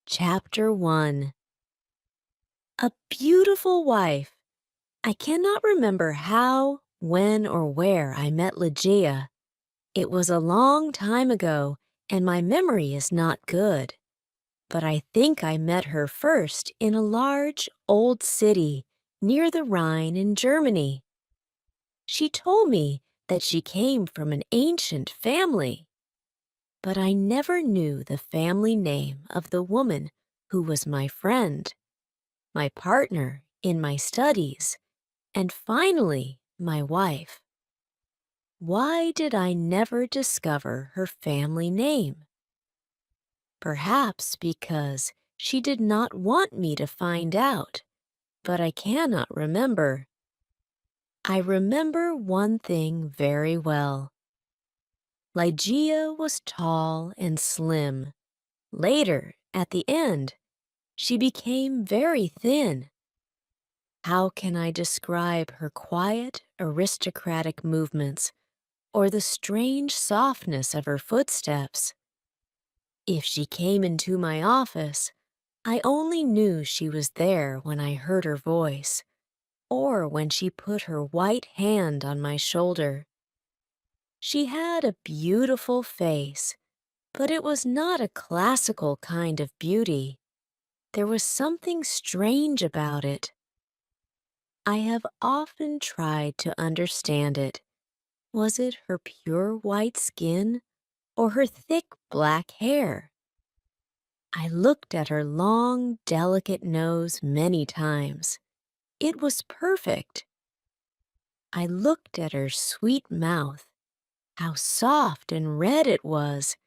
Chapter 1. A beautiful wife. I cannot remember how, when, or where I met Ligeia. It was a long time ago, and my memory is not good. But I think I met her first in a large, old city near the Rhine in Germany. She told me that she came from an ancient family, but I never knew the family name of the woman who was my friend, my partner in my studies, and finally, my wife. Why did I never discover her family name? Perhaps because she did not want me to find out, but I cannot remember. I remember one thing very well. Ligeia was tall and slim. Later, at the end, she became very thin. How can I describe her quiet, aristocratic movements or the strange softness of her footsteps? If she came into my office, I only knew she was there when I heard her voice or when she put her white hand on my shoulder. She had a beautiful face, but it was not a classical kind of beauty. There was something strange about it. I have often tried to understand it. Was it her pure white skin or her thick black hair? I looked at her long, delicate nose many times. It was perfect. I looked at her sweet mouth, how soft and red it was,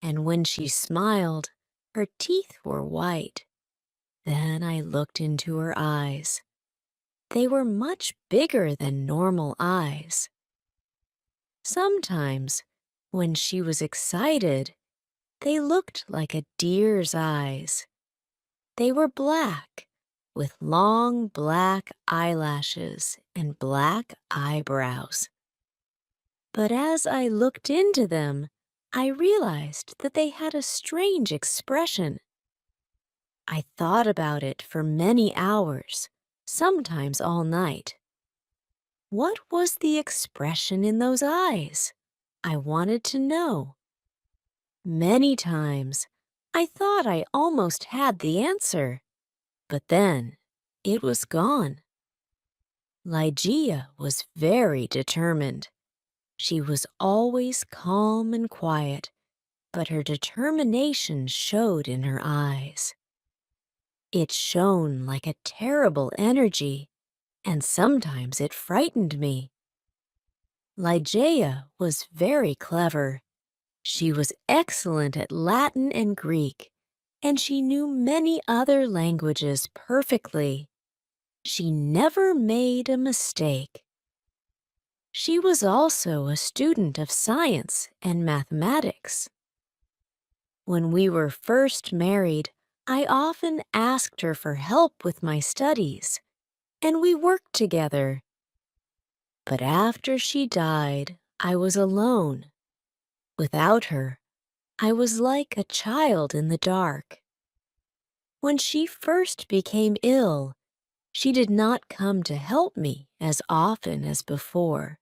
and when she smiled, her teeth were white. Then I looked into her eyes. They were much bigger than normal eyes. Sometimes, when she was excited, they looked like a deer's eyes. They were black, with long black eyelashes and black eyebrows. But as I looked into them, I realized that they had a strange expression. I thought about it for many hours, sometimes all night. What was the expression in those eyes? I wanted to know. Many times, I thought I almost had the answer, but then it was gone. Ligeia was very determined. She was always calm and quiet, but her determination showed in her eyes. It shone like a terrible energy, and sometimes it frightened me. Ligeia was very clever. She was excellent at Latin and Greek, and she knew many other languages perfectly. She never made a mistake. She was also a student of science and mathematics. When we were first married, I often asked her for help with my studies, and we worked together. But after she died, I was alone. Without her, I was like a child in the dark. When she first became ill, she did not come to help me as often as before.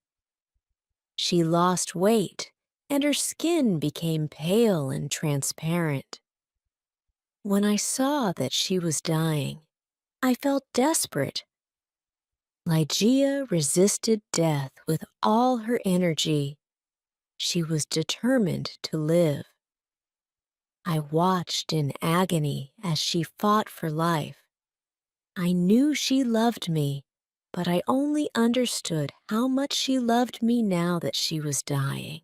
She lost weight, and her skin became pale and transparent. When I saw that she was dying, I felt desperate. Ligeia resisted death with all her energy. She was determined to live. I watched in agony as she fought for life. I knew she loved me, but I only understood how much she loved me now that she was dying.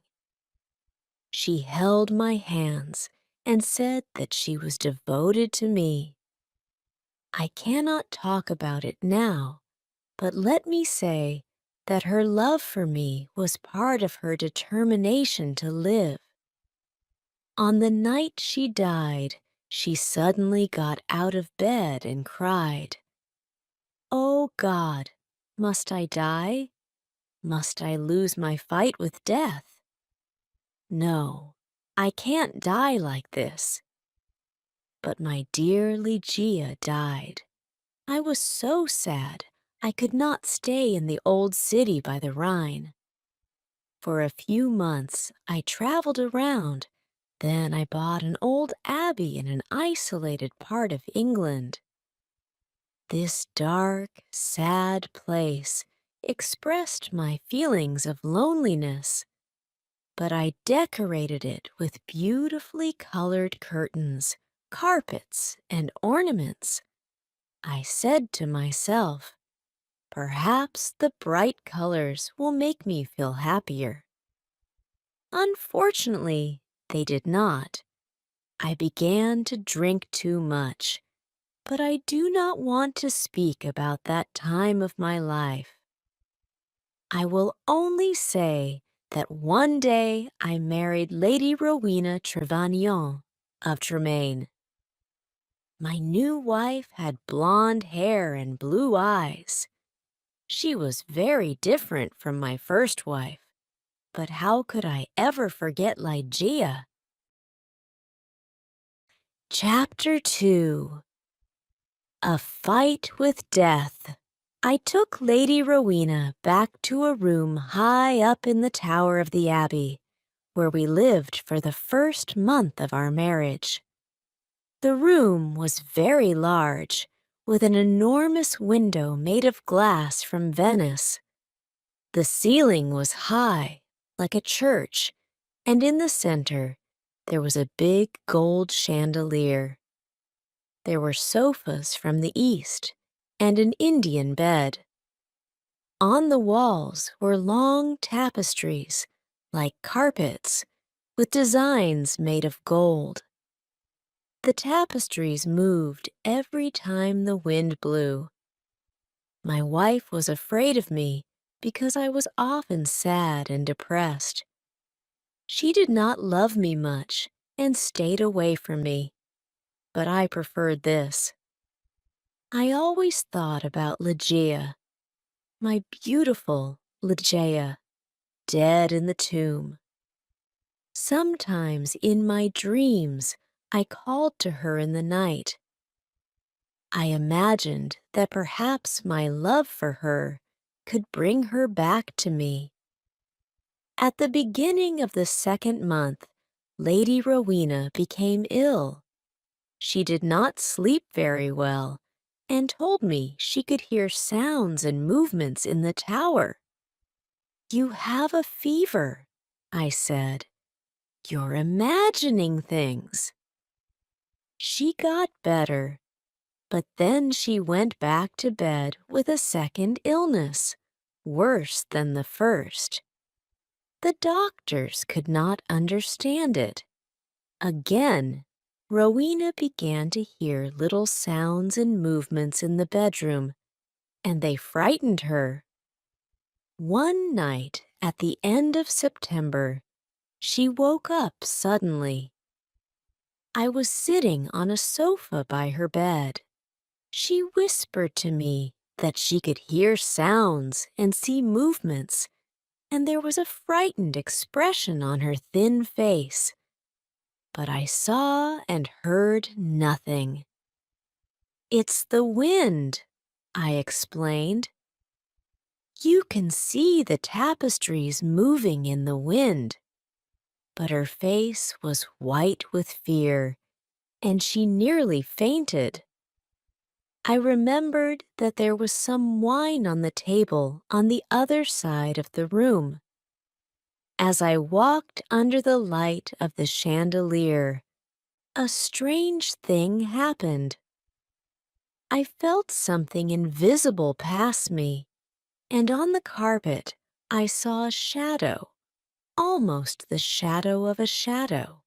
She held my hands and said that she was devoted to me. I cannot talk about it now, but let me say that her love for me was part of her determination to live. On the night she died, she suddenly got out of bed and cried, "Oh God, must I die? Must I lose my fight with death? No, I can't die like this." But my dear Ligeia died. I was so sad I could not stay in the old city by the Rhine. For a few months, I traveled around. Then I bought an old abbey in an isolated part of England. This dark, sad place expressed my feelings of loneliness, but I decorated it with beautifully colored curtains, carpets, and ornaments. I said to myself, perhaps the bright colors will make me feel happier. Unfortunately, they did not. I began to drink too much, but I do not want to speak about that time of my life. I will only say that one day I married Lady Rowena Trevanion of Tremaine. My new wife had blonde hair and blue eyes. She was very different from my first wife, but how could I ever forget Ligeia? Chapter 2. A Fight with Death. I took Lady Rowena back to a room high up in the tower of the abbey, where we lived for the first month of our marriage. The room was very large, with an enormous window made of glass from Venice. The ceiling was high, like a church, and in the center there was a big gold chandelier. There were sofas from the East and an Indian bed. On the walls were long tapestries, like carpets, with designs made of gold. The tapestries moved every time the wind blew. My wife was afraid of me because I was often sad and depressed. She did not love me much and stayed away from me, but I preferred this. I always thought about Ligeia, my beautiful Ligeia, dead in the tomb. Sometimes in my dreams, I called to her in the night. I imagined that perhaps my love for her could bring her back to me. At the beginning of the second month, Lady Rowena became ill. She did not sleep very well and told me she could hear sounds and movements in the tower. "You have a fever," I said. "You're imagining things." She got better, but then she went back to bed with a second illness, worse than the first. The doctors could not understand it. Again, Rowena began to hear little sounds and movements in the bedroom, and they frightened her. One night at the end of September, she woke up suddenly. I was sitting on a sofa by her bed. She whispered to me that she could hear sounds and see movements, and there was a frightened expression on her thin face. But I saw and heard nothing. "It's the wind," I explained. "You can see the tapestries moving in the wind." But her face was white with fear, and she nearly fainted. I remembered that there was some wine on the table on the other side of the room. As I walked under the light of the chandelier, a strange thing happened. I felt something invisible pass me, and on the carpet I saw a shadow, almost the shadow of a shadow.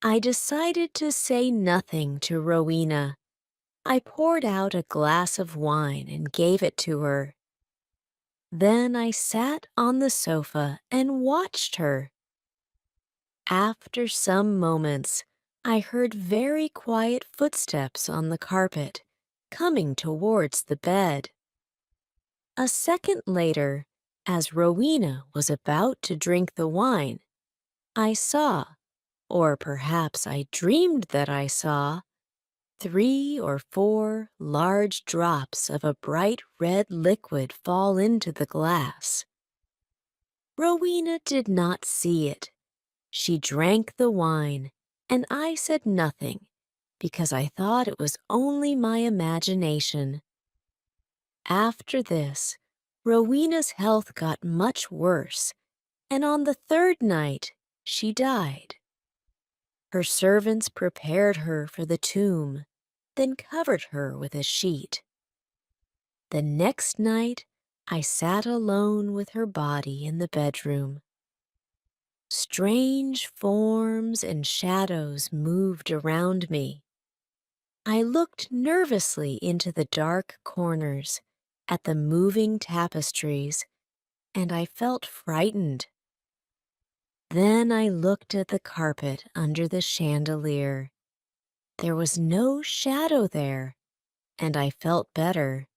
I decided to say nothing to Rowena. I poured out a glass of wine and gave it to her. Then I sat on the sofa and watched her. After some moments, I heard very quiet footsteps on the carpet, coming towards the bed. A second later, as Rowena was about to drink the wine, I saw, or perhaps I dreamed that I saw, 3 or 4 large drops of a bright red liquid fall into the glass. Rowena did not see it. She drank the wine, and I said nothing, because I thought it was only my imagination. After this, Rowena's health got much worse, and on the third night she died. Her servants prepared her for the tomb, then covered her with a sheet. The next night I sat alone with her body in the bedroom. Strange forms and shadows moved around me. I looked nervously into the dark corners, at the moving tapestries, and I felt frightened. Then I looked at the carpet under the chandelier. There was no shadow there, and I felt better.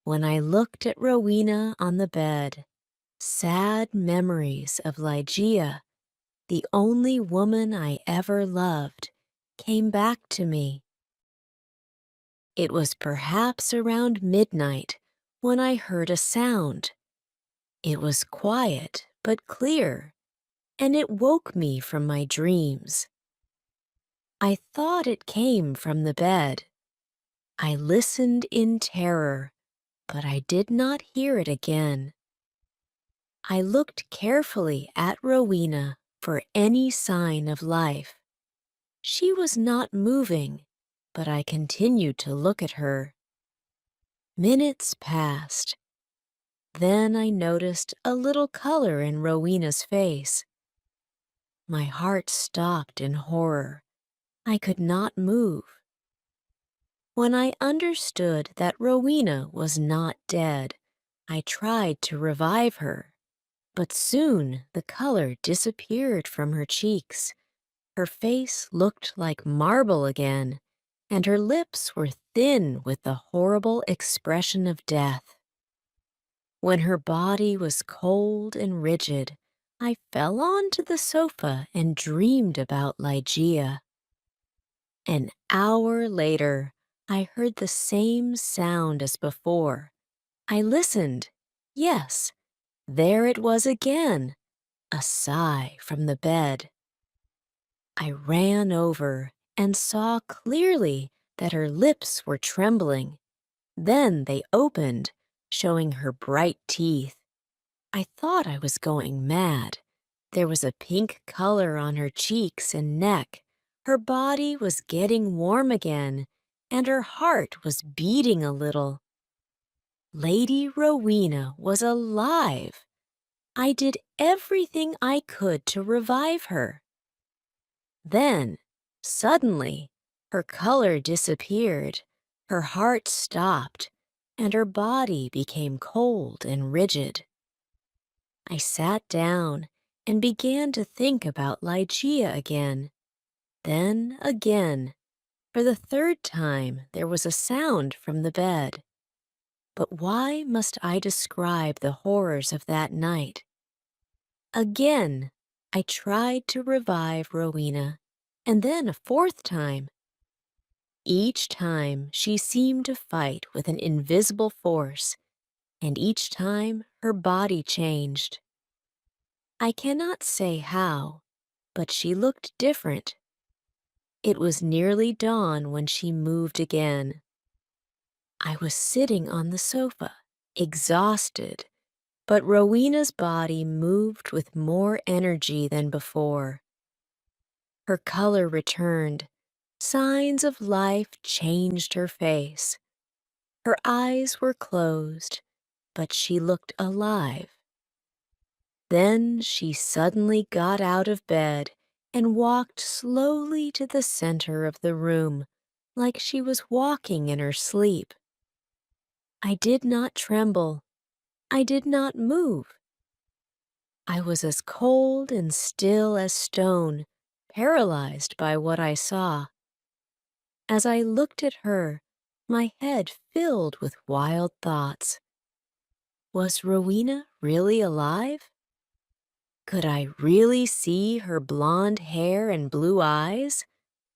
When I looked at Rowena on the bed, sad memories of Ligeia, the only woman I ever loved, came back to me. It was perhaps around midnight when I heard a sound. It was quiet but clear, and it woke me from my dreams. I thought it came from the bed. I listened in terror, but I did not hear it again. I looked carefully at Rowena for any sign of life. She was not moving, but I continued to look at her. Minutes passed. Then I noticed a little color in Rowena's face. My heart stopped in horror. I could not move. When I understood that Rowena was not dead, I tried to revive her, but soon the color disappeared from her cheeks. Her face looked like marble again, and her lips were thin with the horrible expression of death. When her body was cold and rigid, I fell onto the sofa and dreamed about Ligeia. An hour later, I heard the same sound as before. I listened. Yes, there it was again, a sigh from the bed. I ran over and saw clearly that her lips were trembling. Then they opened, showing her bright teeth. I thought I was going mad. There was a pink color on her cheeks and neck. Her body was getting warm again, and her heart was beating a little. Lady Rowena was alive. I did everything I could to revive her. Then, suddenly, her color disappeared, her heart stopped, and her body became cold and rigid. I sat down and began to think about Ligeia again. Then again, for the third time, there was a sound from the bed. But why must I describe the horrors of that night? Again, I tried to revive Rowena, and then a fourth time. Each time she seemed to fight with an invisible force, and each time her body changed. I cannot say how, but she looked different. It was nearly dawn when she moved again. I was sitting on the sofa, exhausted, but Rowena's body moved with more energy than before. Her color returned. Signs of life changed her face. Her eyes were closed, but she looked alive. Then she suddenly got out of bed and walked slowly to the center of the room, like she was walking in her sleep. I did not tremble. I did not move. I was as cold and still as stone, paralyzed by what I saw. As I looked at her, my head filled with wild thoughts. Was Rowena really alive? Could I really see her blonde hair and blue eyes?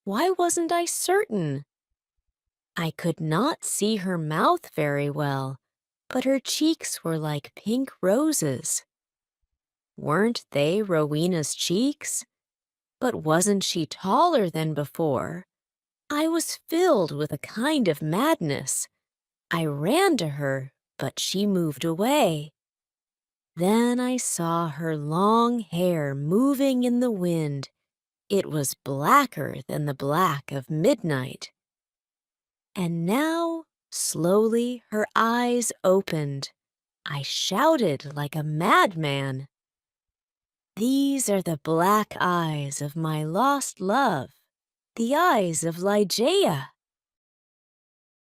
Why wasn't I certain? I could not see her mouth very well, but her cheeks were like pink roses. Weren't they Rowena's cheeks? But wasn't she taller than before? I was filled with a kind of madness. I ran to her, but she moved away. Then I saw her long hair moving in the wind. It was blacker than the black of midnight. And now, slowly, her eyes opened. I shouted like a madman. These are the black eyes of my lost love, the eyes of Ligeia.